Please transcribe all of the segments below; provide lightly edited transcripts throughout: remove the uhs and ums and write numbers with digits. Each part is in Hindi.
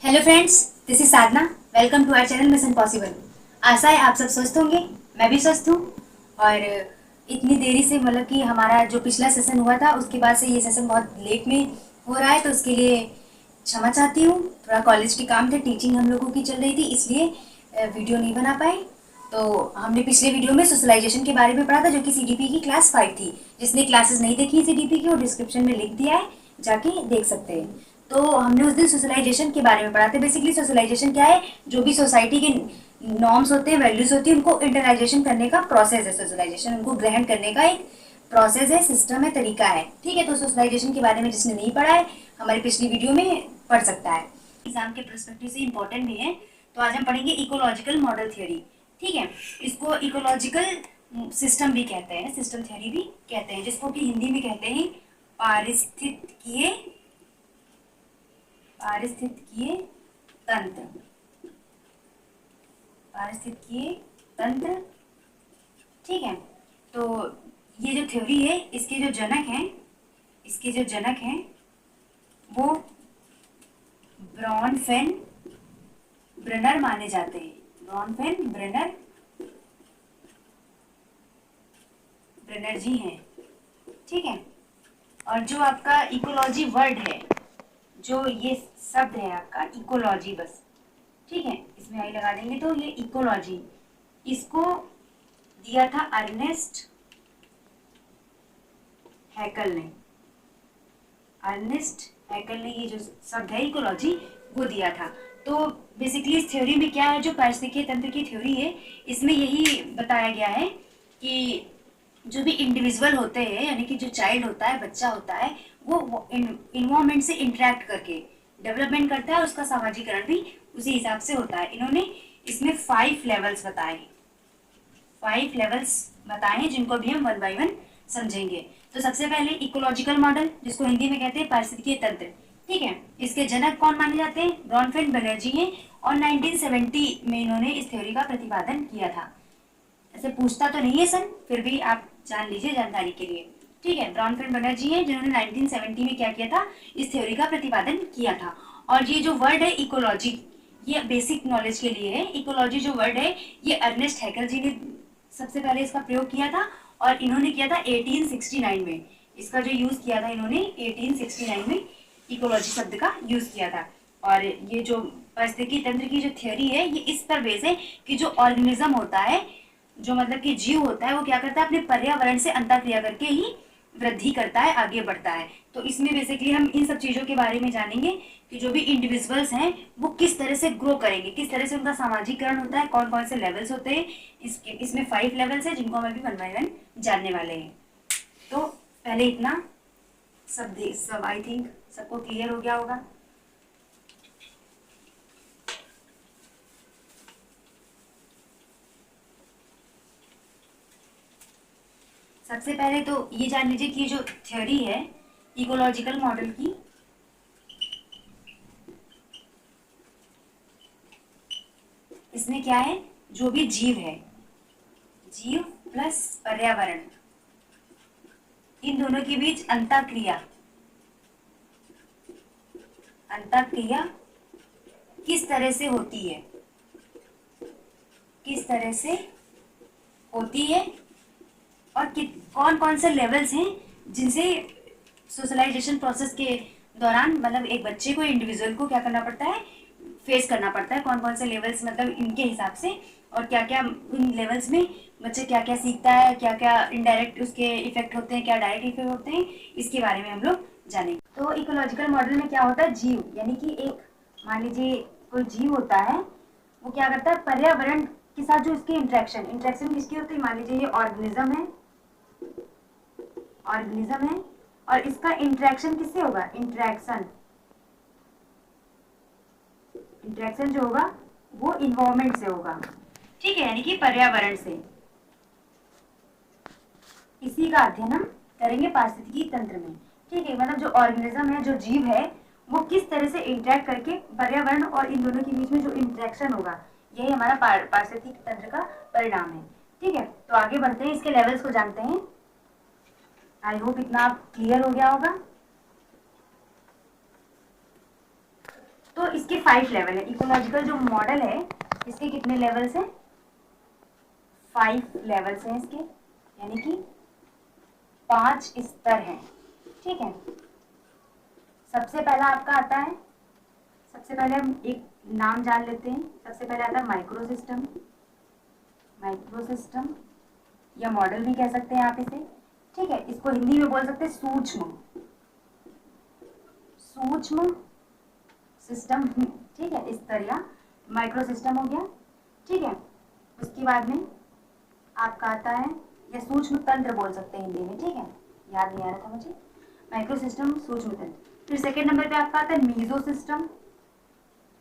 Hello friends, this is Sadhana. Welcome to our channel mission possible. आशा है आप सब स्वस्थ होंगे, मैं भी स्वस्थ हूँ। और इतनी देरी से मतलब कि हमारा जो पिछला सेशन हुआ था उसके बाद से ये सेशन बहुत लेट में हो रहा है, तो उसके लिए क्षमा चाहती हूँ। थोड़ा कॉलेज के काम थे, टीचिंग हम लोगों की चल रही थी, इसलिए वीडियो नहीं बना पाए। तो हमने पिछले वीडियो में सोशलाइजेशन के बारे में पढ़ा था, जो कि सीडीपी की क्लास 5 थी। जिसने क्लासेस नहीं देखी सीडीपी की, वो डिस्क्रिप्शन में लिख दिया है, जाके देख सकते हैं। तो हमने उस दिन सोशलाइजेशन के बारे में पढ़ा था। बेसिकली सोशलाइजेशन क्या है? जो भी सोसाइटी के नॉर्म्स होते हैं, वैल्यूज होती है, उनको इंटरनाइजेशन करने का प्रोसेस है। सोशलाइजेशन उनको ग्रहण करने का एक प्रोसेस है, सिस्टम है, तरीका है। ठीक है, तो सोशलाइजेशन के बारे में जिसने नहीं पढ़ा है, हमारी पिछली वीडियो में पढ़ सकता है। एग्जाम के परस्पेक्टिव से इंपॉर्टेंट भी है। तो आज हम पढ़ेंगे इकोलॉजिकल मॉडल थ्योरी। ठीक है, इसको इकोलॉजिकल सिस्टम भी कहते हैं, सिस्टम थ्योरी भी कहते हैं, जिसको कि हिंदी में कहते हैं पारिस्थितिकीय पारिस्थितिकीय तंत्र। पारिस्थितिकीय तंत्र। ठीक है, तो ये जो थ्योरी है, इसके जो जनक हैं वो ब्रॉनफेन ब्रनर माने जाते हैं। ब्रॉनफेन ब्रनर जी हैं। ठीक है, और जो आपका इकोलॉजी वर्ड है, जो ये शब्द है आपका इकोलॉजी, बस ठीक है, इसमें आई लगा देंगे तो ये इकोलॉजी, इसको दिया था अर्नेस्ट हैकल ने। अर्नेस्ट हैकल ने ये जो शब्द है इकोलॉजी, वो दिया था। तो बेसिकली इस थ्योरी में क्या है, जो पारिस्थितिकीय तंत्र की थ्योरी है, इसमें यही बताया गया है कि जो भी इंडिविजुअल होते हैं, यानी कि जो चाइल्ड होता है, बच्चा होता है, वो इन्वायरमेंट से इंटरेक्ट करके डेवलपमेंट करता है, और उसका सामाजिकरण भी उसी हिसाब से होता है। इन्होंने इसमें 5 लेवल्स बताए हैं, जिनको भी हम वन बाय वन समझेंगे। तो सबसे पहले इकोलॉजिकल मॉडल, जिसको हिंदी में कहते हैं पारिस्थितिकीय तंत्र। ठीक है, इसके जनक कौन माने जाते हैं? ब्रॉनफेन बनर्जी हैं, और 1970 में इन्होंने इस थ्योरी का प्रतिपादन किया था। ऐसे पूछता तो नहीं है सन, फिर भी आप जान लीजिए जानकारी के लिए। ठीक है, ब्रॉनफेन बनर्जी हैं, जिन्होंने 1970 में क्या किया था? इस थ्योरी का प्रतिपादन किया था। और ये जो वर्ड है इकोलॉजी, ये बेसिक नॉलेज के लिए है। इकोलॉजी जो वर्ड है, ये अर्नेस्ट हैकल जी ने सबसे पहले इसका प्रयोग किया था, और इन्होंने किया था 1869 में। इसका जो यूज किया था इन्होंने 1869 में इकोलॉजी शब्द का यूज किया था। और ये जो पारिस्थितिकी तंत्र की जो थ्योरी है, ये इस पर बेस है कि जो ऑर्गेनिज्म होता है, जो मतलब कि जीव होता है, वो क्या करता है? अपने पर्यावरण से अंतःक्रिया करके ही वृद्धि करता है, आगे बढ़ता है। तो इसमें बेसिकली हम इन सब चीजों के बारे में जानेंगे कि जो भी इंडिविजुअल्स हैं वो किस तरह से ग्रो करेंगे, किस तरह से उनका सामाजिकरण होता है, कौन कौन से लेवल्स होते हैं। इसमें 5 लेवल्स हैं, जिनको हम अभी वन बाय वन जानने वाले हैं। तो पहले इतना सब आई थिंक सबको क्लियर हो गया होगा। सबसे पहले तो ये जान लीजिए कि जो थ्योरी है इकोलॉजिकल मॉडल की, इसमें क्या है? जो भी जीव है, जीव प्लस पर्यावरण, इन दोनों के बीच अंतःक्रिया अंतःक्रिया किस तरह से होती है, किस तरह से होती है, और कौन कौन से लेवल्स हैं जिनसे सोशलाइजेशन प्रोसेस के दौरान मतलब एक बच्चे को, इंडिविजुअल को क्या करना पड़ता है? फेस करना पड़ता है। कौन कौन से लेवल्स मतलब इनके हिसाब से, और क्या क्या उन लेवल्स में बच्चे क्या क्या सीखता है, क्या क्या इनडायरेक्ट उसके इफेक्ट होते हैं, क्या डायरेक्ट इफेक्ट होते हैं, इसके बारे में हम लोग जानेंगे। तो इकोलॉजिकल मॉडल में क्या होता है? जीव, यानी कि एक, मान लीजिए कोई जीव होता है, वो क्या करता है? पर्यावरण के साथ जो इसकी इंट्रैक्शन किसकी होती है? मान लीजिए ये ऑर्गेनिज्म है, और इसका इंट्रैक्शन किससे होगा? इंट्रैक्शन जो होगा वो इन्वायरमेंट से होगा। ठीक है, यानी कि पर्यावरण से। इसी का अध्ययन हम करेंगे पारिस्थितिकी तंत्र में। ठीक है, मतलब जो ऑर्गेनिज्म है, जो जीव है, वो किस तरह से इंटरेक्ट करके पर्यावरण और इन दोनों के बीच में जो इंटरेक्शन होगा, यही हमारा पारिस्थितिकी तंत्र का परिणाम है। ठीक है, तो आगे बढ़ते हैं, इसके लेवल्स को जानते हैं। आई होप इतना क्लियर हो गया होगा। तो तो इसके 5 लेवल है। इकोलॉजिकल जो मॉडल है इसके कितने लेवल्स हैं? 5 लेवल्स हैं इसके, यानी कि 5 स्तर हैं। ठीक है, सबसे पहला आपका आता है, सबसे पहले हम एक नाम जान लेते हैं। सबसे पहले आता है माइक्रो सिस्टम। माइक्रो सिस्टम या मॉडल भी कह सकते हैं आप इसे। ठीक है, इसको हिंदी में बोल सकते हैं सूक्ष्म, सूक्ष्म सिस्टम। ठीक है, स्तर या माइक्रो सिस्टम हो गया। ठीक है, उसके बाद में आपका आता है, या सूक्ष्म तंत्र बोल सकते हैं हिंदी में। ठीक है, याद नहीं आ रहा था मुझे, माइक्रो सिस्टम, सूक्ष्म तंत्र। फिर सेकेंड नंबर पे आपका आता है मीजो सिस्टम।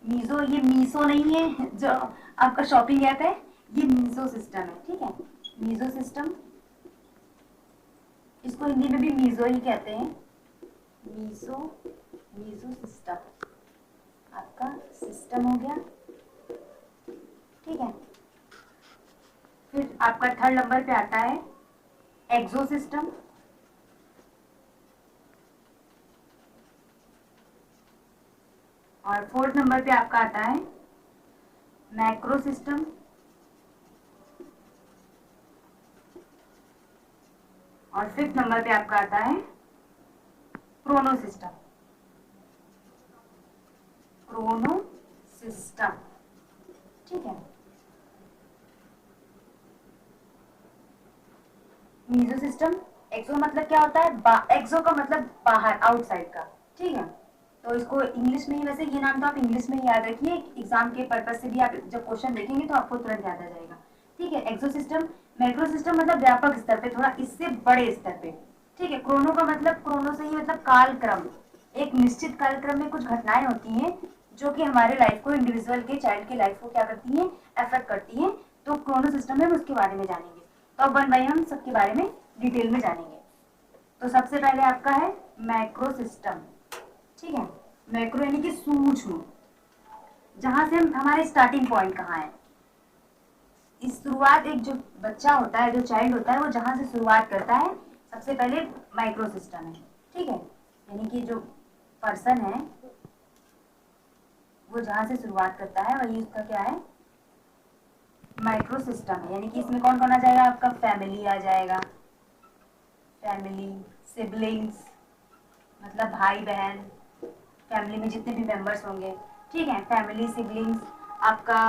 मीजो, ये मीसो नहीं है जो आपका शॉपिंग ऐप है, ये मीजो सिस्टम है। ठीक है, मीजो सिस्टम, इसको हिंदी में भी मीजो ही कहते हैं। मीजो, मीजो सिस्टम आपका सिस्टम हो गया। ठीक है, फिर आपका थर्ड नंबर पे आता है एक्सो सिस्टम। और फोर्थ नंबर पे आपका आता है मैक्रो सिस्टम। और फिफ्थ नंबर पे आपका आता है क्रोनो सिस्टम। Chrono system. ठीक है, मीजो सिस्टम, एक्सो मतलब क्या होता है? एक्सो का मतलब बाहर, आउटसाइड का। ठीक है, तो इसको इंग्लिश में ही, वैसे ये नाम तो आप इंग्लिश में ही याद रखिए, एग्जाम के पर्पज से भी आप जब क्वेश्चन देखेंगे तो आपको तुरंत याद आ जाएगा। ठीक है, एक्सो सिस्टम। मैक्रो सिस्टम मतलब व्यापक स्तर पे, थोड़ा इससे बड़े स्तर पे। ठीक है, क्रोनो का मतलब, क्रोनो से ही मतलब कालक्रम, एक निश्चित कालक्रम में कुछ घटनाएं होती हैं जो कि हमारे लाइफ को, इंडिविजुअल के, चाइल्ड की लाइफ को क्या करती हैं? अफेक्ट करती हैं। तो क्रोनो सिस्टम में हम उसके बारे में जानेंगे। तो अब वन बाय हम सबके बारे में डिटेल में जानेंगे। तो सबसे पहले आपका है मैक्रो सिस्टम। ठीक है, मैक्रो यानी कि सूक्ष्म, जहां से हम, हमारे स्टार्टिंग पॉइंट कहाँ है? इस शुरुआत, एक जो बच्चा होता है, जो चाइल्ड होता है, वो जहां से शुरुआत करता है, सबसे पहले माइक्रो सिस्टम है। ठीक है, यानी कि जो पर्सन है वो जहां से शुरुआत करता है वही उसका क्या है? माइक्रो सिस्टम है। यानी कि इसमें कौन कौन आ जाएगा? आपका फैमिली आ जाएगा, फैमिली, सिबलिंग्स मतलब भाई बहन, फैमिली में जितने भी मेंबर्स होंगे। ठीक है, फैमिली, सिबलिंग्स, आपका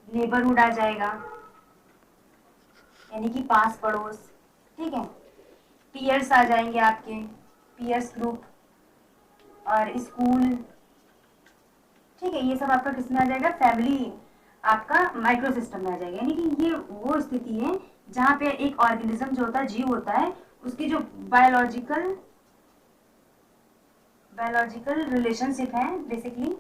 नेबरहुड आ जाएगा, यानी कि पास पड़ोस। ठीक है, पीयर्स आ जाएंगे आपके, पीयर्स ग्रुप, और स्कूल। ठीक है, ये सब आपका किसमें आ जाएगा? फैमिली आपका माइक्रो सिस्टम में आ जाएगा। यानी कि ये वो स्थिति है जहाँ पे एक ऑर्गेनिज्म जो होता है, जीव होता है, उसकी जो बायोलॉजिकल रिलेशनशिप है, बेसिकली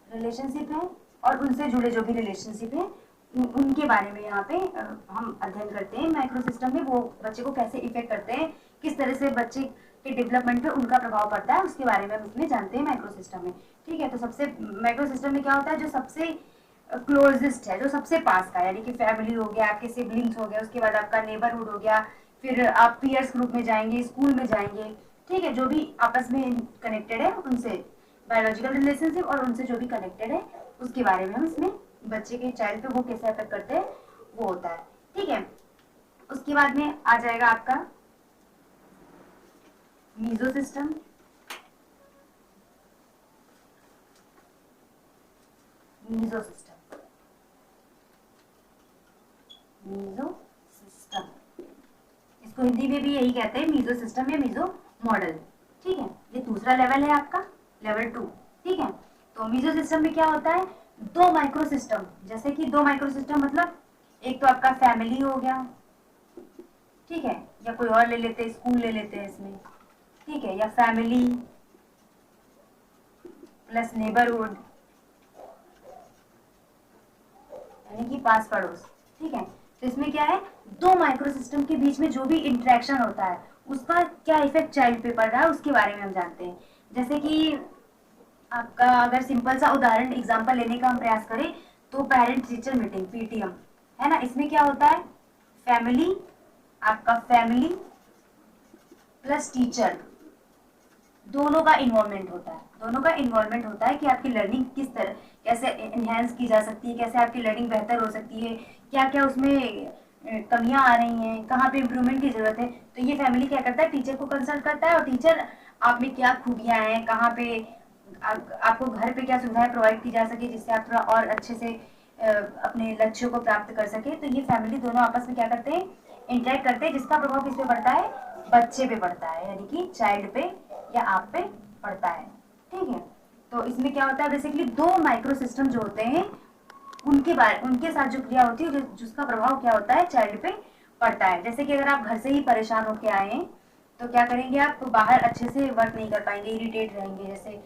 रिलेशनशिप है, और उनसे जुड़े जो भी रिलेशनशिप है उनके बारे में यहाँ पे हम अध्ययन करते हैं। माइक्रो सिस्टम में वो बच्चे को कैसे इफेक्ट करते हैं, किस तरह से बच्चे के डेवलपमेंट पे उनका प्रभाव पड़ता है, उसके बारे में हम इसमें जानते हैं माइक्रो सिस्टम में। ठीक है, तो सबसे माइक्रो सिस्टम में क्या होता है? जो सबसे क्लोजेस्ट है, जो सबसे पास का, यानी कि फैमिली हो गया, आपके सिबलिंग्स हो गया, उसके बाद आपका नेबरहुड हो गया, फिर आप पीयर्स ग्रुप में जाएंगे, स्कूल में जाएंगे। ठीक है, जो भी आपस में कनेक्टेड है उनसे, बायोलॉजिकल रिलेशनशिप और उनसे जो भी कनेक्टेड है उसके बारे में हम इसमें, बच्चे के चाइल्ड पे वो कैसे अफेक्ट करते हैं वो होता है। ठीक है, उसके बाद में आ जाएगा आपका meso system. Meso system, meso system, इसको हिंदी में भी यही कहते हैं, मीजो सिस्टम या मीजो मॉडल। ठीक है, ये दूसरा लेवल है आपका, लेवल 2। ठीक है, तो मीजो सिस्टम में क्या होता है? दो माइक्रो सिस्टम, जैसे कि दो माइक्रो सिस्टम मतलब एक तो आपका फैमिली हो गया, ठीक है, या कोई और ले लेते हैं, स्कूल ले लेते हैं इसमें। ठीक है, या फैमिली प्लस नेबरहुड, यानी कि पास पड़ोस। ठीक है, तो इसमें क्या है? दो माइक्रो सिस्टम के बीच में जो भी इंटरेक्शन होता है उसका क्या इफेक्ट चाइल्ड पे पड़ रहा है उसके बारे में हम जानते हैं। जैसे कि आपका अगर सिंपल सा उदाहरण, एग्जांपल लेने का हम प्रयास करें तो पेरेंट टीचर मीटिंग, पीटीएम है ना, इसमें क्या होता है? फैमिली, आपका फैमिली प्लस टीचर दोनों का इन्वॉल्वमेंट होता है, दोनों का इन्वॉल्वमेंट होता है कि आपकी लर्निंग किस तरह कैसे इन्हेंस की जा सकती है, कैसे आपकी लर्निंग बेहतर हो सकती है, क्या क्या उसमें कमियां आ रही हैं, कहाँ पे इम्प्रूवमेंट की जरूरत है। तो ये फैमिली क्या करता है, टीचर को कंसल्ट करता है, और टीचर आप में क्या खूबियां हैं, कहाँ पे आपको घर पे क्या सुविधाएं प्रोवाइड की जा सके जिससे आप थोड़ा और अच्छे से अपने लक्ष्यों को प्राप्त कर सके। तो ये फैमिली दोनों आपस में क्या करते हैं, इंटरेक्ट करते हैं, जिसका प्रभाव किस पे पड़ता है, बच्चे पे पड़ता है, यानी कि चाइल्ड पे या आप पे पड़ता है। ठीक है, तो इसमें क्या होता है, बेसिकली दो माइक्रो सिस्टम जो होते हैं उनके साथ जो क्रिया होती है जिसका प्रभाव क्या होता है, चाइल्ड पे पड़ता है। जैसे कि अगर आप घर से ही परेशान होके आए हैं तो क्या करेंगे, आप बाहर अच्छे से वर्क नहीं कर पाएंगे, इरिटेट रहेंगे। जैसे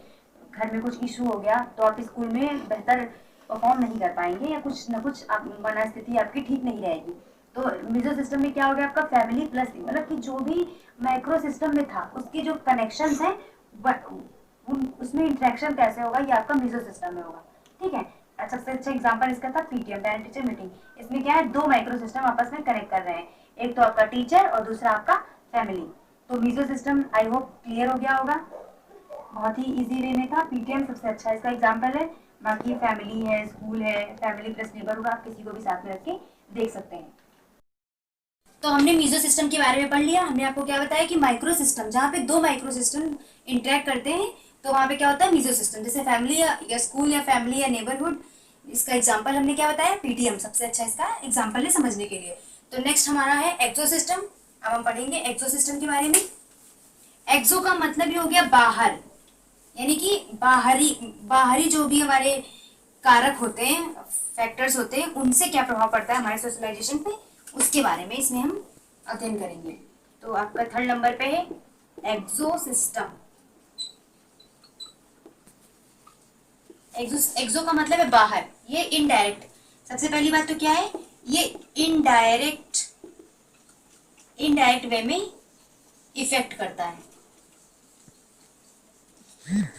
घर में कुछ इशू हो गया तो आप स्कूल में बेहतर परफॉर्म नहीं कर पाएंगे, या कुछ न कुछ मनस्थिति आपकी ठीक नहीं रहेगी। तो मिजो सिस्टम में क्या हो गया, आपका फैमिली प्लस मतलब कि जो भी माइक्रो सिस्टम में था उसके जो कनेक्शंस हैं उसमें इंटरेक्शन कैसे होगा, ये आपका मिजो सिस्टम में होगा। ठीक है, सबसे अच्छा एग्जांपल इसका था पीटीएम, पेरेंट टीचर मीटिंग। इसमें क्या है, दो माइक्रो सिस्टम आपस में कनेक्ट कर रहे हैं, एक तो आपका टीचर और दूसरा आपका फैमिली। तो Mizo system I hope clear हो गया होगा, बहुत ही इजी वे में था। पीटीएम सबसे अच्छा इसका एग्जांपल है, बाकी फैमिली है, स्कूल है, फैमिली प्लस नेबरहुड, आप किसी को भी साथ में रख के देख सकते हैं। तो हमने मीजो सिस्टम के बारे में पढ़ लिया। हमने आपको क्या बताया कि माइक्रो सिस्टम, जहाँ पे दो माइक्रो सिस्टम इंटरेक्ट करते हैं तो वहाँ पे क्या होता है, मीजो सिस्टम। जैसे फैमिली या स्कूल या फैमिली या नेबरहुड, इसका एग्जाम्पल हमने क्या बताया, पीटीएम सबसे अच्छा इसका एग्जाम्पल है समझने के लिए। तो नेक्स्ट हमारा है एक्सो सिस्टम। अब हम पढ़ेंगे एक्सो सिस्टम के बारे में। एक्सो का मतलब ये हो गया बाहर, यानी कि बाहरी बाहरी जो भी हमारे कारक होते हैं, फैक्टर्स होते हैं, उनसे क्या प्रभाव पड़ता है हमारे सोशलाइजेशन पे, उसके बारे में इसमें हम अध्ययन करेंगे। तो आपका थर्ड नंबर पे है एक्सो सिस्टम। एक्सो का मतलब है बाहर, ये इनडायरेक्ट। सबसे पहली बात तो क्या है, ये इनडायरेक्ट वे में इफेक्ट करता है।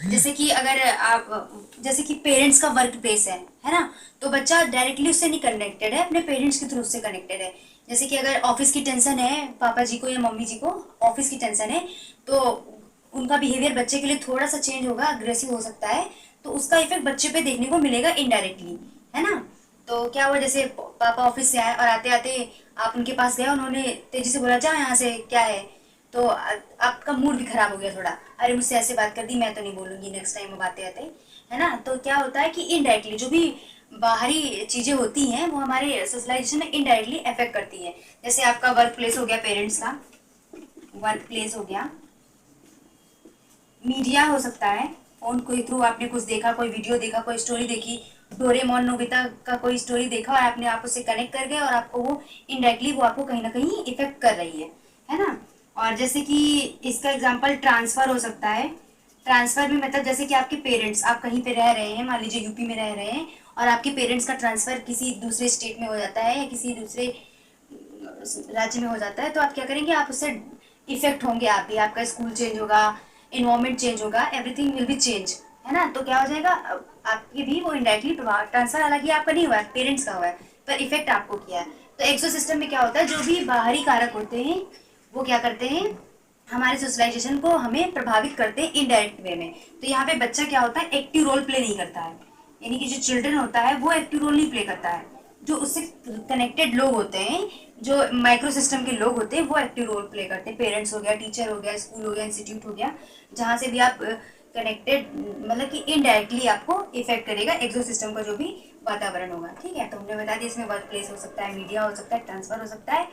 जैसे कि अगर आप, जैसे कि पेरेंट्स का वर्क प्लेस है ना, तो बच्चा डायरेक्टली उससे नहीं कनेक्टेड है, अपने पेरेंट्स के थ्रू उससे कनेक्टेड है। जैसे कि अगर ऑफिस की टेंशन है पापा जी को या मम्मी जी को, ऑफिस की टेंशन है, तो उनका बिहेवियर बच्चे के लिए थोड़ा सा चेंज होगा, अग्रेसिव हो सकता है, तो उसका इफेक्ट बच्चे पे देखने को मिलेगा इनडायरेक्टली, है ना। तो क्या हुआ, जैसे पापा ऑफिस से आए और आते आते आप उनके पास गए, उन्होंने तेजी से बोला जा यहाँ से, क्या है, तो आपका मूड भी खराब हो गया थोड़ा, अरे मुझसे ऐसे बात कर दी, मैं तो नहीं बोलूंगी नेक्स्ट टाइम वो बातें आते, है ना। तो क्या होता है कि इनडायरेक्टली जो भी बाहरी चीजें होती हैं वो हमारे सोशलाइजेशन में इनडायरेक्टली अफेक्ट करती है। जैसे आपका वर्क प्लेस हो गया, पेरेंट्स का वर्क प्लेस हो गया, मीडिया हो सकता है, फोन के थ्रू आपने कुछ देखा, कोई वीडियो देखा, कोई स्टोरी देखी, डोरेमोन नोबिता का कोई स्टोरी देखा और आपने आप उससे कनेक्ट कर गए और आपको वो इनडायरेक्टली वो आपको कहीं ना कहीं इफेक्ट कर रही है ना। और जैसे कि इसका एग्जांपल ट्रांसफर हो सकता है। ट्रांसफर भी मतलब जैसे कि आपके पेरेंट्स, आप कहीं पे रह रहे हैं, मान लीजिए यूपी में रह रहे हैं, और आपके पेरेंट्स का ट्रांसफर किसी दूसरे स्टेट में हो जाता है या किसी दूसरे राज्य में हो जाता है, तो आप क्या करेंगे, आप उससे इफेक्ट होंगे, आप भी, आपका स्कूल चेंज होगा, इन्वायरमेंट चेंज होगा, एवरीथिंग विल बी चेंज, है ना। तो क्या हो जाएगा, आपकी भी वो इनडायरेक्टली प्रभाव, ट्रांसफर हालांकि आपका नहीं हुआ है, पेरेंट्स का हुआ है, पर इफेक्ट आपको किया है। तो एक्सो सिस्टम में क्या होता है, जो भी बाहरी कारक होते हैं वो क्या करते हैं, हमारे सोशलाइजेशन को हमें प्रभावित करते हैं इनडायरेक्ट वे में। तो यहाँ पे बच्चा क्या होता है, एक्टिव रोल प्ले नहीं करता है, यानी कि जो चिल्ड्रन होता है वो एक्टिव रोल नहीं प्ले करता है। जो उससे कनेक्टेड लोग होते हैं, जो माइक्रो सिस्टम के लोग होते हैं, वो एक्टिव रोल प्ले करते हैं। पेरेंट्स हो गया, टीचर हो गया, स्कूल हो गया, इंस्टीट्यूट हो गया, जहाँ से भी आप कनेक्टेड, मतलब कि इनडायरेक्टली आपको इफेक्ट करेगा एक्सो सिस्टम का जो भी वातावरण होगा। ठीक है, तो हमने बता दिया इसमें वर्क प्लेस हो सकता है, मीडिया हो सकता है, ट्रांसफर हो सकता है,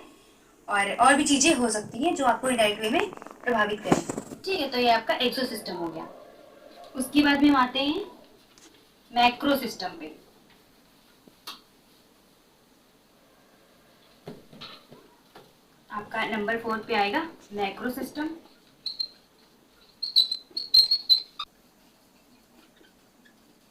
और भी चीजें हो सकती हैं जो आपको इनडायरेक्ट वे में प्रभावित करें। ठीक है, तो ये आपका एक्सो सिस्टम हो गया। उसके बाद में हम आते हैं मैक्रो सिस्टम पे। आपका नंबर 4 पे आएगा मैक्रो सिस्टम।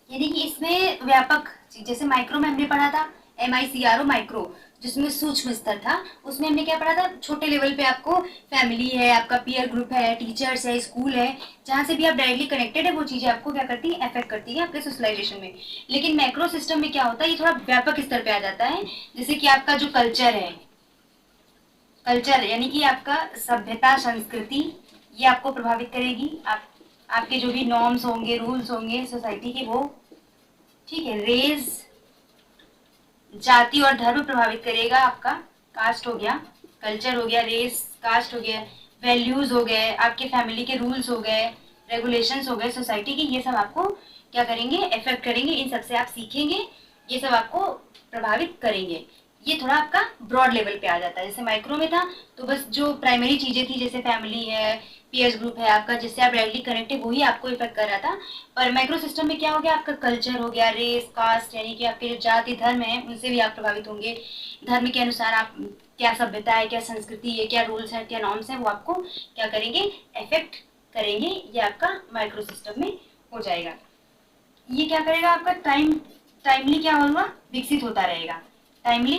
यानी कि इसमें व्यापक, जैसे माइक्रो में हमने पढ़ा था MICRO माइक्रो, जिसमें सूक्ष्म स्तर था, उसमें हमने क्या पढ़ा था, छोटे लेवल पे आपको फैमिली है, आपका पीयर ग्रुप है, टीचर्स है, स्कूल है, जहाँ से भी आप डायरेक्टली कनेक्टेड है, वो चीजें आपको क्या करती है, अफेक्ट करती है आपके सोशलाइजेशन में। लेकिन मैक्रो सिस्टम में क्या होता है, ये थोड़ा व्यापक स्तर पे आ जाता है। जैसे कि आपका जो कल्चर है, कल्चर यानी कि आपका सभ्यता, संस्कृति, ये आपको प्रभावित करेगी। आप आपके जो भी नॉर्म्स होंगे, रूल्स होंगे सोसाइटी के, वो, ठीक है। रेस, जाति और धर्म प्रभावित करेगा आपका, कास्ट हो गया, कल्चर हो गया, रेस, कास्ट हो गया, वैल्यूज हो गए, आपके फैमिली के रूल्स हो गए, रेगुलेशंस हो गए सोसाइटी के, ये सब आपको क्या करेंगे, इफेक्ट करेंगे, इन सब से आप सीखेंगे, ये सब आपको प्रभावित करेंगे। ये थोड़ा आपका ब्रॉड लेवल पे आ जाता है। जैसे माइक्रो में था तो बस जो प्राइमरी चीजें थी, जैसे फैमिली है, पीयर्स ग्रुप है आपका, जिससे आप डायरेक्टली कनेक्टेड, वही आपको इफेक्ट कर रहा था। पर माइक्रो सिस्टम में क्या हो गया, आपका कल्चर हो गया, रेस, कास्ट, यानी कि आपके जो जाति धर्म है उनसे भी आप प्रभावित होंगे। धर्म के अनुसार आप क्या सभ्यता है, क्या संस्कृति है, क्या रूल्स है, क्या नॉर्म्स है, वो आपको क्या करेंगे, इफेक्ट करेंगे। ये आपका माइक्रो सिस्टम में हो जाएगा। ये क्या करेगा, आपका टाइमली क्या होगा, विकसित होता रहेगा, टाइमली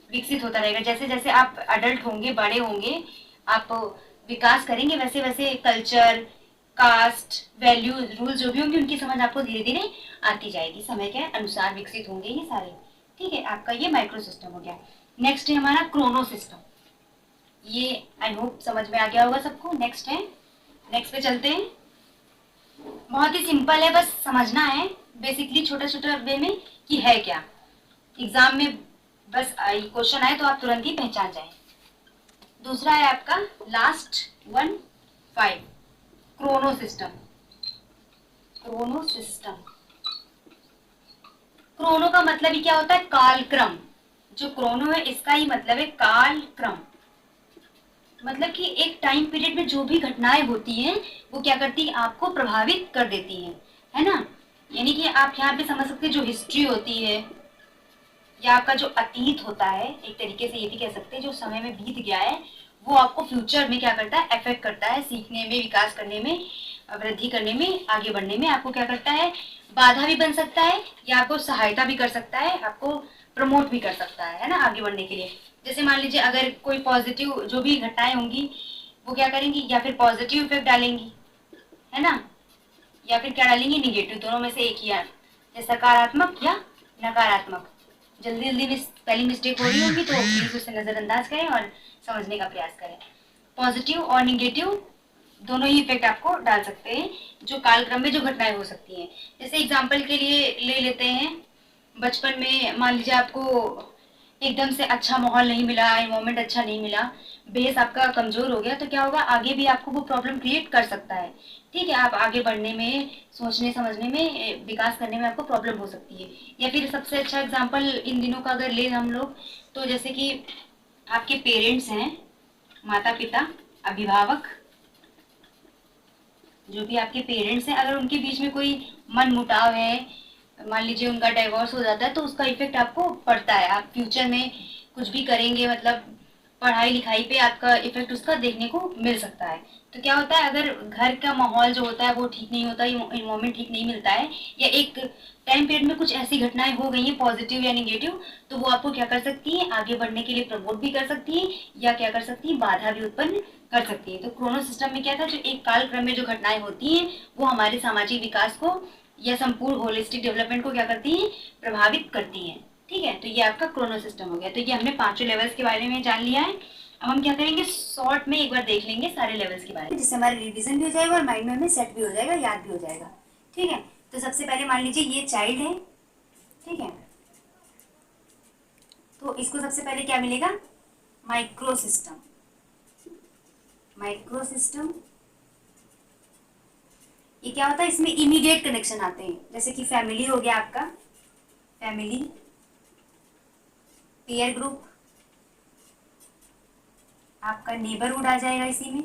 विकसित होता रहेगा। जैसे जैसे आप अडल्ट होंगे, बड़े होंगे, आप विकास करेंगे, वैसे वैसे कल्चर, कास्ट, वैल्यू, रूल जो भी होंगे उनकी समझ आपको धीरे धीरे आती जाएगी, समय के अनुसार विकसित होंगे ये सारे। ठीक है, आपका ये माइक्रो सिस्टम हो गया। नेक्स्ट है हमारा क्रोनो सिस्टम। ये आई होप समझ में आ गया होगा सबको। नेक्स्ट है, नेक्स्ट पे चलते हैं। बहुत ही सिंपल है, बस समझना है बेसिकली छोटा छोटा वे में कि है क्या। एग्जाम में बस क्वेश्चन आए तो आप तुरंत ही पहचान जाए। दूसरा है आपका last one, 5, Chrono system. Chrono system, Chrono का मतलब ही क्या होता है, कालक्रम। जो क्रोनो है इसका ही मतलब है कालक्रम। मतलब कि एक टाइम पीरियड में जो भी घटनाएं होती हैं वो क्या करती है, आपको प्रभावित कर देती हैं, है ना। यानी कि आप यहाँ पे समझ सकते हैं जो हिस्ट्री होती है या आपका जो अतीत होता है, एक तरीके से ये भी कह सकते हैं जो समय में बीत गया है, वो आपको फ्यूचर में क्या करता है, अफेक्ट करता है, सीखने में, विकास करने में, वृद्धि करने में, आगे बढ़ने में आपको क्या करता है, बाधा भी बन सकता है या आपको सहायता भी कर सकता है, आपको प्रमोट भी कर सकता है ना, आगे बढ़ने के लिए। जैसे मान लीजिए अगर कोई पॉजिटिव जो भी घटनाएं होंगी वो क्या करेंगी, या फिर पॉजिटिव इफेक्ट डालेंगी, है ना, या फिर क्या डालेंगी, निगेटिव, दोनों में से एक ही, या सकारात्मक या नकारात्मक। जल्दी जल्दी में स्पेलिंग मिस्टेक हो रही होगी तो प्लीज उसे नजरअंदाज करें और समझने का प्रयास करें। पॉजिटिव और निगेटिव दोनों ही इफेक्ट आपको डाल सकते हैं जो कालक्रम में जो घटनाएं हो सकती हैं। जैसे एग्जाम्पल के लिए ले लेते हैं, बचपन में मान लीजिए आपको एकदम से अच्छा माहौल नहीं मिला, एनवायरमेंट अच्छा नहीं मिला, बेस आपका कमजोर हो गया, तो क्या होगा, आगे भी आपको वो प्रॉब्लम क्रिएट कर सकता है। ठीक है, आप आगे बढ़ने में, सोचने समझने में, विकास करने में आपको प्रॉब्लम हो सकती है। या फिर सबसे अच्छा एग्जांपल इन दिनों का अगर ले हम लोग, तो जैसे कि आपके पेरेंट्स हैं, माता पिता, अभिभावक, जो भी आपके पेरेंट्स हैं, अगर उनके बीच में कोई मन मुटाव है, मान लीजिए उनका डाइवोर्स हो जाता है, तो उसका इफेक्ट आपको पड़ता है। आप फ्यूचर में कुछ भी करेंगे, मतलब पढ़ाई लिखाई पे आपका इफेक्ट उसका देखने को मिल सकता है। तो क्या होता है, अगर घर का माहौल जो होता है वो ठीक नहीं होता, इन्वायरमेंट ठीक नहीं मिलता है, या एक टाइम पीरियड में कुछ ऐसी घटनाएं हो गई हैं पॉजिटिव या निगेटिव, तो वो आपको क्या कर सकती है, आगे बढ़ने के लिए प्रमोट भी कर सकती है, या क्या कर सकती है, बाधा भी उत्पन्न कर सकती है। तो क्रोनो सिस्टम में क्या था, जो एक कालक्रम में जो घटनाएं होती हैं वो हमारे सामाजिक विकास को या संपूर्ण होलिस्टिक डेवलपमेंट को क्या करती हैं, प्रभावित करती हैं। ठीक है, तो ये आपका क्रोनो सिस्टम हो गया। तो ये हमने पांचों लेवल्स के बारे में जान लिया है। अब हम क्या करेंगे, शॉर्ट में एक बार देख लेंगे सारे लेवल्स के बारे में, जिससे हमारा रिवीजन भी हो जाएगा और माइंड में हमें सेट भी हो जाएगा, याद भी हो जाएगा। ठीक है, तो सबसे पहले मान लीजिए ये चाइल्ड है, ठीक है, तो इसको सबसे पहले क्या मिलेगा, माइक्रो सिस्टम। माइक्रो सिस्टम ये क्या होता है, इसमें इमीडिएट कनेक्शन आते हैं, जैसे कि फैमिली हो गया आपका, फैमिली, पीयर ग्रुप, आपका नेबरहुड आ जाएगा इसी में,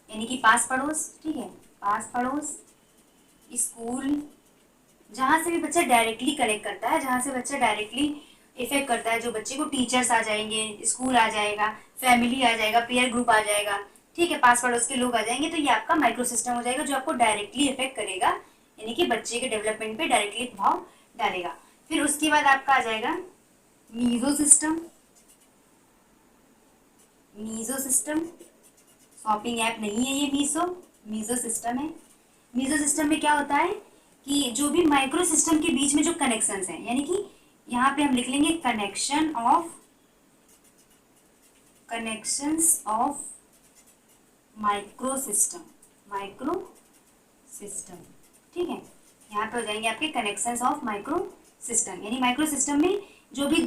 यानी कि पास पड़ोस। ठीक है, पास पड़ोस, स्कूल, जहाँ से भी बच्चा डायरेक्टली कनेक्ट करता है, जहाँ से बच्चा डायरेक्टली इफेक्ट करता है, जो बच्चे को टीचर्स आ जाएंगे, स्कूल आ जाएगा, फैमिली आ जाएगा, पीयर ग्रुप आ जाएगा, ठीक है, पास पड़ोस के लोग आ जाएंगे, तो ये आपका माइक्रो सिस्टम हो जाएगा जो आपको डायरेक्टली इफेक्ट करेगा, यानी कि बच्चे के डेवलपमेंट पे डायरेक्टली प्रभाव डालेगा। फिर उसके बाद आपका आ जाएगा meso system. Meso system shopping app नहीं है ये, मीजो सिस्टम है। मीजो सिस्टम में क्या होता है कि जो भी माइक्रो सिस्टम के बीच में जो कनेक्शंस हैं, यानी कि यहाँ पे हम लिख लेंगे connections of micro system. Micro system. ठीक है, यहाँ पे हो जाएंगे आपके कनेक्शंस ऑफ माइक्रो सिस्टम, यानी माइक्रो सिस्टम में जो भी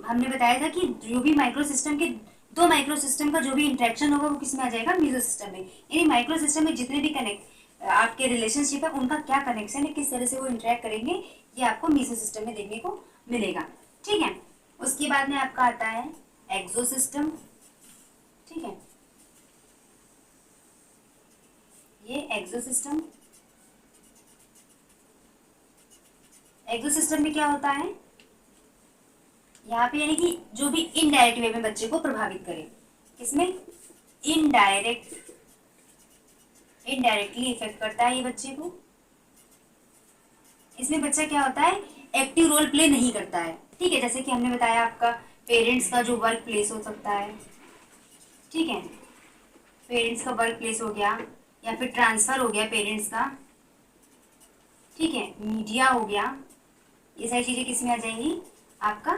हमने बताया था कि जो भी माइक्रो सिस्टम के दो माइक्रो सिस्टम का जो भी इंटरेक्शन होगा वो किस में आ जाएगा, मीजो सिस्टम में। यानी माइक्रो सिस्टम में जितने भी कनेक्ट आपके रिलेशनशिप है उनका क्या कनेक्शन है, किस तरह से वो इंटरेक्ट करेंगे, ये आपको मीजो सिस्टम में देखने को मिलेगा। ठीक है, उसके बाद में आपका आता है एक्सो सिस्टम। ठीक है, ये एक्सो सिस्टम, एक्सो सिस्टम में क्या होता है, यहाँ पे यानी कि जो भी इनडायरेक्ट वे में बच्चे को प्रभावित करे, किसमें, इनडायरेक्टली इफेक्ट करता है ये बच्चे को। इसमें बच्चा क्या होता है, एक्टिव रोल प्ले नहीं करता है। ठीक है, जैसे कि हमने बताया आपका पेरेंट्स का जो वर्क प्लेस हो सकता है, ठीक है, पेरेंट्स का वर्क प्लेस हो गया या फिर ट्रांसफर हो गया पेरेंट्स का, ठीक है, मीडिया हो गया, ये सारी चीजें किस में आ जाएंगी, आपका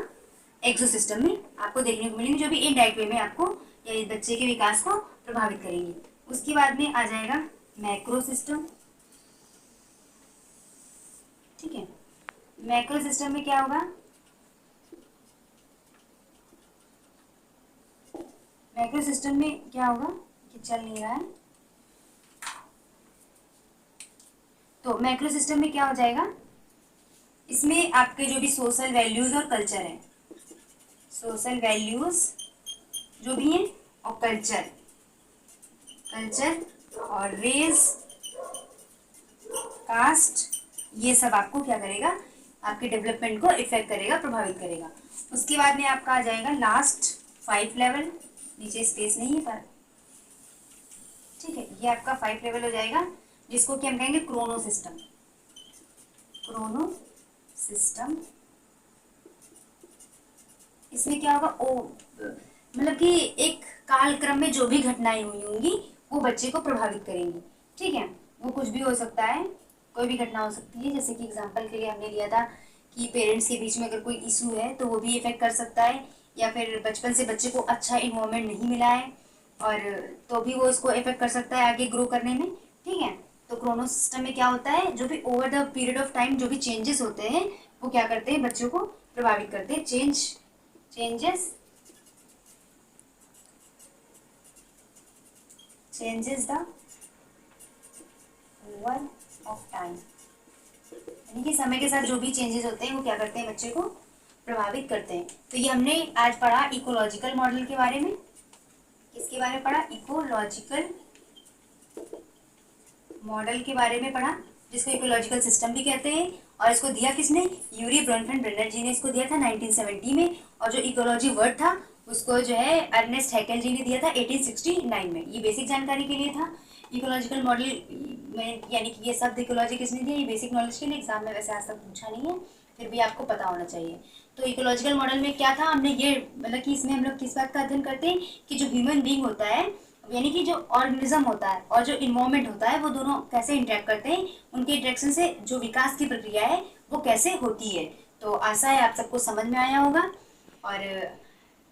एक्सो सिस्टम में आपको देखने को मिलेंगी, जो भी इनडायरेक्ट वे में आपको या बच्चे के विकास को प्रभावित करेंगी। उसके बाद में आ जाएगा मैक्रो सिस्टम। ठीक है, मैक्रो सिस्टम में क्या होगा, मैक्रो सिस्टम में क्या होगा कि चल नहीं रहा है, तो मैक्रो सिस्टम में क्या हो जाएगा, इसमें आपके जो भी सोशल वैल्यूज और कल्चर है, सोशल वैल्यूज जो भी है और कल्चर और रेस, कास्ट, ये सब आपको क्या करेगा, आपके डेवलपमेंट को इफेक्ट करेगा, प्रभावित करेगा। उसके बाद में आपका आ जाएगा लास्ट 5 लेवल, नीचे स्पेस नहीं है पर, ठीक है, ये आपका 5 लेवल हो जाएगा, जिसको कि हम कहेंगे क्रोनो सिस्टम। क्रोनो सिस्टम, इसमें क्या होगा, मतलब कि एक कालक्रम में जो भी घटनाएं हुई होंगी वो बच्चे को प्रभावित करेंगी। ठीक है, वो कुछ भी हो सकता है, कोई भी घटना हो सकती है, जैसे कि एग्जांपल के लिए हमने लिया था कि पेरेंट्स के बीच में अगर कोई इशू है तो वो भी इफेक्ट कर सकता है, या फिर बचपन से बच्चे को अच्छा इन्वायरमेंट नहीं मिला है और तो भी वो इसको इफेक्ट कर सकता है आगे ग्रो करने में। ठीक है, तो क्रोनो सिस्टम में क्या होता है, जो भी over the period of time जो भी चेंजेस होते हैं वो क्या करते हैं, बच्चों को प्रभावित करते हैं। Changes the over of time, यानी कि समय के साथ जो भी चेंजेस होते हैं वो क्या करते हैं, बच्चे को प्रभावित करते हैं। तो ये हमने आज पढ़ा इकोलॉजिकल मॉडल के बारे में, किसके बारे में पढ़ा, इकोलॉजिकल मॉडल के बारे में पढ़ा, जिसको इकोलॉजिकल सिस्टम भी कहते हैं। और इसको दिया किसने, यूरी ब्रोनफेल्ड-ब्रेनर जी ने इसको दिया था 1970 में, और जो इकोलॉजी वर्ड था उसको जो है अर्नेस्ट हैकेल जी ने दिया था 1869 में। ये बेसिक जानकारी के लिए था इकोलॉजिकल मॉडल में, यानी कि ये शब्द इकोलॉजी किसने दिया, ये बेसिक नॉलेज के लिए, एग्जाम में वैसे आज तक पूछा नहीं है, फिर भी आपको पता होना चाहिए। तो इकोलॉजिकल मॉडल में क्या था, हमने ये मतलब कि इसमें हम लोग किस बात का अध्ययन करते हैं कि जो ह्यूमन बीइंग होता है, यानी कि जो ऑर्गेनिज्म होता है और जो इन्वायरमेंट होता है वो दोनों कैसे इंटरेक्ट करते हैं, उनके इंटरेक्शन से जो विकास की प्रक्रिया है वो कैसे होती है। तो आशा है आप सबको समझ में आया होगा। और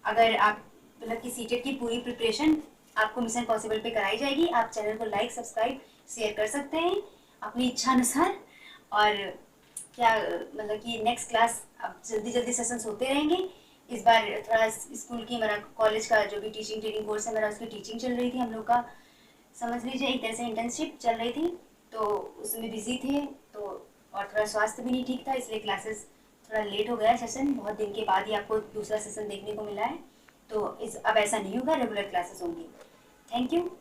अगर आप मतलब कि सीटेट की पूरी प्रिपरेशन आपको मिशन पॉसिबल पे कराई जाएगी, आप चैनल को लाइक सब्सक्राइब शेयर कर सकते हैं अपनी इच्छा अनुसार। और क्या मतलब कि नेक्स्ट क्लास अब जल्दी सेशंस होते रहेंगे। इस बार थोड़ा स्कूल की मेरा कॉलेज का जो भी टीचिंग ट्रेनिंग कोर्स है मेरा, उसकी टीचिंग चल रही थी हम लोग का, समझ लीजिए एक तरह से इंटर्नशिप चल रही थी, तो उसमें बिजी थे, तो और थोड़ा स्वास्थ्य भी नहीं ठीक था, इसलिए क्लासेस थोड़ा लेट हो गया सेशन, बहुत दिन के बाद ही आपको दूसरा सेशन देखने को मिला है। तो इस अब ऐसा नहीं होगा, रेगुलर क्लासेस होंगी। Thank you.